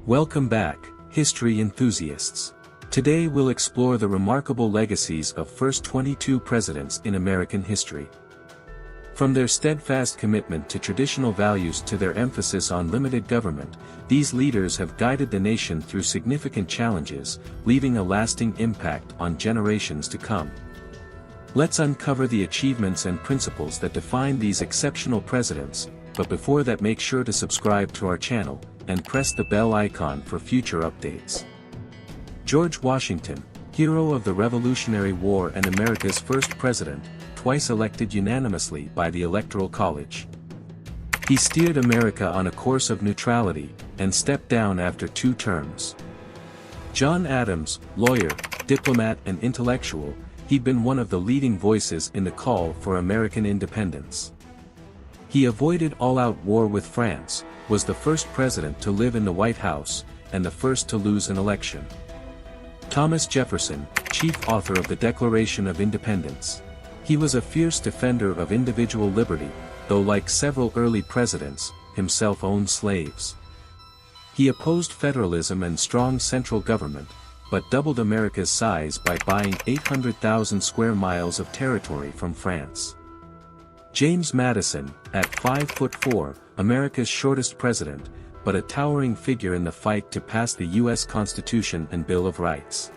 Welcome back, history enthusiasts. Today we'll explore the remarkable legacies of first 22 presidents in American history. From their steadfast commitment to traditional values to their emphasis on limited government, these leaders have guided the nation through significant challenges, leaving a lasting impact on generations to come. Let's uncover the achievements and principles that define these exceptional presidents, but before that, make sure to subscribe to our channel, and press the bell icon for future updates. George Washington, hero of the Revolutionary War and America's first president, twice elected unanimously by the Electoral College. He steered America on a course of neutrality, and stepped down after 2 terms. John Adams, lawyer, diplomat and intellectual, he'd been one of the leading voices in the call for American independence. He avoided all-out war with France, was the first president to live in the White House, and the first to lose an election. Thomas Jefferson, chief author of the Declaration of Independence. He was a fierce defender of individual liberty, though like several early presidents, himself owned slaves. He opposed federalism and strong central government, but doubled America's size by buying 800,000 square miles of territory from France. James Madison, at 5'4", America's shortest president, but a towering figure in the fight to pass the U.S. Constitution and Bill of Rights.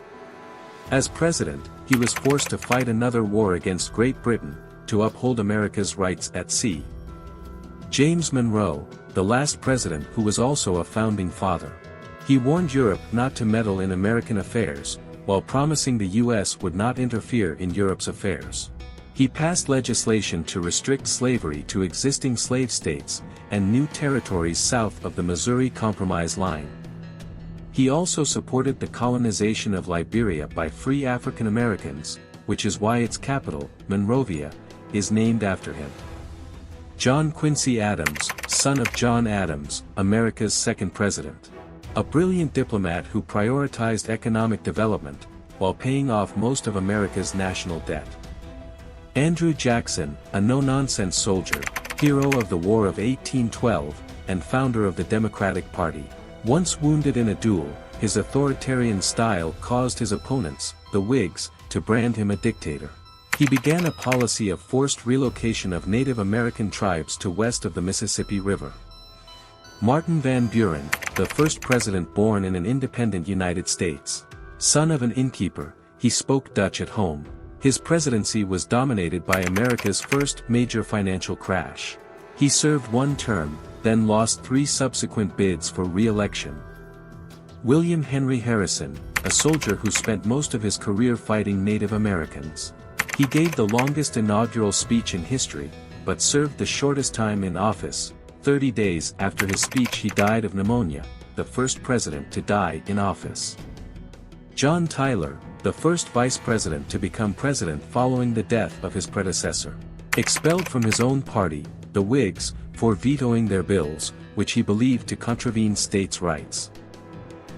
As president, he was forced to fight another war against Great Britain, to uphold America's rights at sea. James Monroe, the last president who was also a founding father. He warned Europe not to meddle in American affairs, while promising the U.S. would not interfere in Europe's affairs. He passed legislation to restrict slavery to existing slave states, and new territories south of the Missouri Compromise line. He also supported the colonization of Liberia by free African Americans, which is why its capital, Monrovia, is named after him. John Quincy Adams, son of John Adams, America's second president. A brilliant diplomat who prioritized economic development, while paying off most of America's national debt. Andrew Jackson, a no-nonsense soldier, hero of the War of 1812, and founder of the Democratic Party. Once wounded in a duel, his authoritarian style caused his opponents, the Whigs, to brand him a dictator. He began a policy of forced relocation of Native American tribes to west of the Mississippi River. Martin Van Buren, the first president born in an independent United States. Son of an innkeeper, he spoke Dutch at home. His presidency was dominated by America's first major financial crash. He served 1 term, then lost 3 subsequent bids for re-election. William Henry Harrison, a soldier who spent most of his career fighting Native Americans. He gave the longest inaugural speech in history, but served the shortest time in office. 30 days after his speech he died of pneumonia, the first president to die in office. John Tyler, the first vice president to become president following the death of his predecessor. Expelled from his own party, the Whigs, for vetoing their bills, which he believed to contravene states' rights.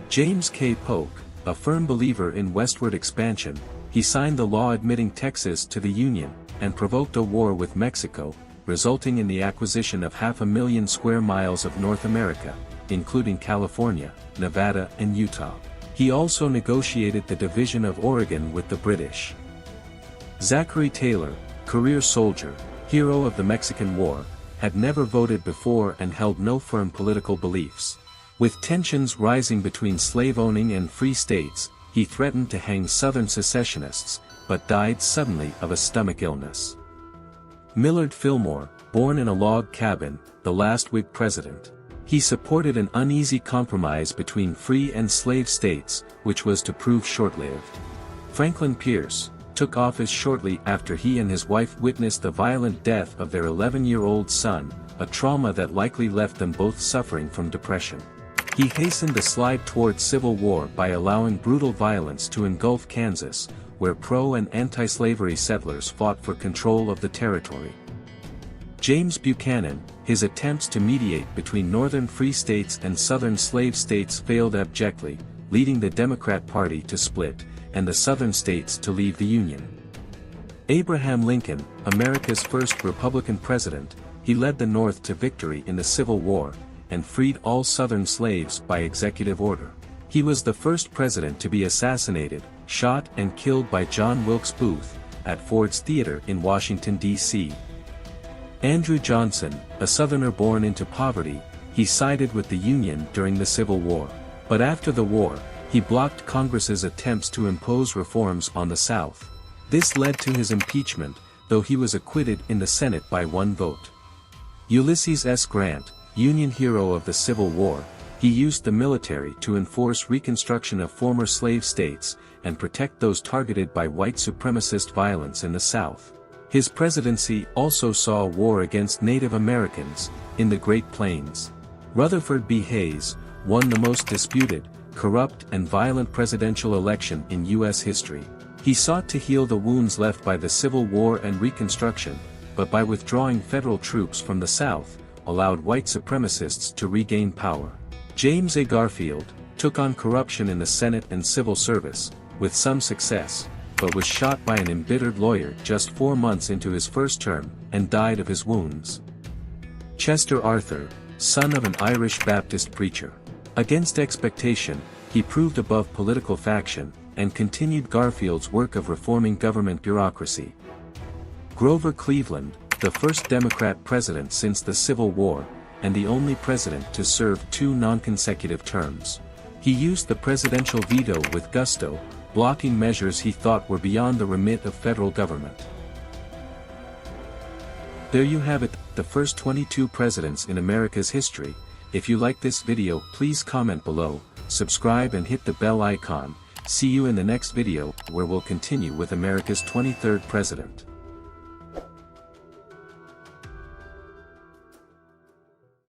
James K. Polk, a firm believer in westward expansion, he signed the law admitting Texas to the Union, and provoked a war with Mexico, resulting in the acquisition of 500,000 square miles of North America, including California, Nevada and Utah. He also negotiated the division of Oregon with the British. Zachary Taylor, career soldier, hero of the Mexican War, had never voted before and held no firm political beliefs. With tensions rising between slave-owning and free states, he threatened to hang Southern secessionists, but died suddenly of a stomach illness. Millard Fillmore, born in a log cabin, the last Whig president. He supported an uneasy compromise between free and slave states, which was to prove short-lived. Franklin Pierce, took office shortly after he and his wife witnessed the violent death of their 11-year-old son, a trauma that likely left them both suffering from depression. He hastened the slide toward civil war by allowing brutal violence to engulf Kansas, where pro- and anti-slavery settlers fought for control of the territory. James Buchanan, his attempts to mediate between northern free states and southern slave states failed abjectly, leading the Democrat Party to split, and the southern states to leave the Union. Abraham Lincoln, America's first Republican president, he led the North to victory in the Civil War, and freed all Southern slaves by executive order. He was the first president to be assassinated, shot and killed by John Wilkes Booth, at Ford's Theater in Washington, D.C. Andrew Johnson, a Southerner born into poverty, he sided with the Union during the Civil War. But after the war, he blocked Congress's attempts to impose reforms on the South. This led to his impeachment, though he was acquitted in the Senate by 1 vote. Ulysses S. Grant, Union hero of the Civil War, he used the military to enforce reconstruction of former slave states, and protect those targeted by white supremacist violence in the South. His presidency also saw a war against Native Americans, in the Great Plains. Rutherford B. Hayes, won the most disputed, corrupt and violent presidential election in U.S. history. He sought to heal the wounds left by the Civil War and Reconstruction, but by withdrawing federal troops from the South, allowed white supremacists to regain power. James A. Garfield, took on corruption in the Senate and civil service, with some success, but was shot by an embittered lawyer just 4 months into his first term, and died of his wounds. Chester Arthur, son of an Irish Baptist preacher. Against expectation, he proved above political faction, and continued Garfield's work of reforming government bureaucracy. Grover Cleveland, the first Democrat president since the Civil War, and the only president to serve 2 non-consecutive terms. He used the presidential veto with gusto, blocking measures he thought were beyond the remit of federal government. There you have it, the first 22 presidents in America's history. If you like this video, please comment below, subscribe and hit the bell icon. See you in the next video, where we'll continue with America's 23rd president.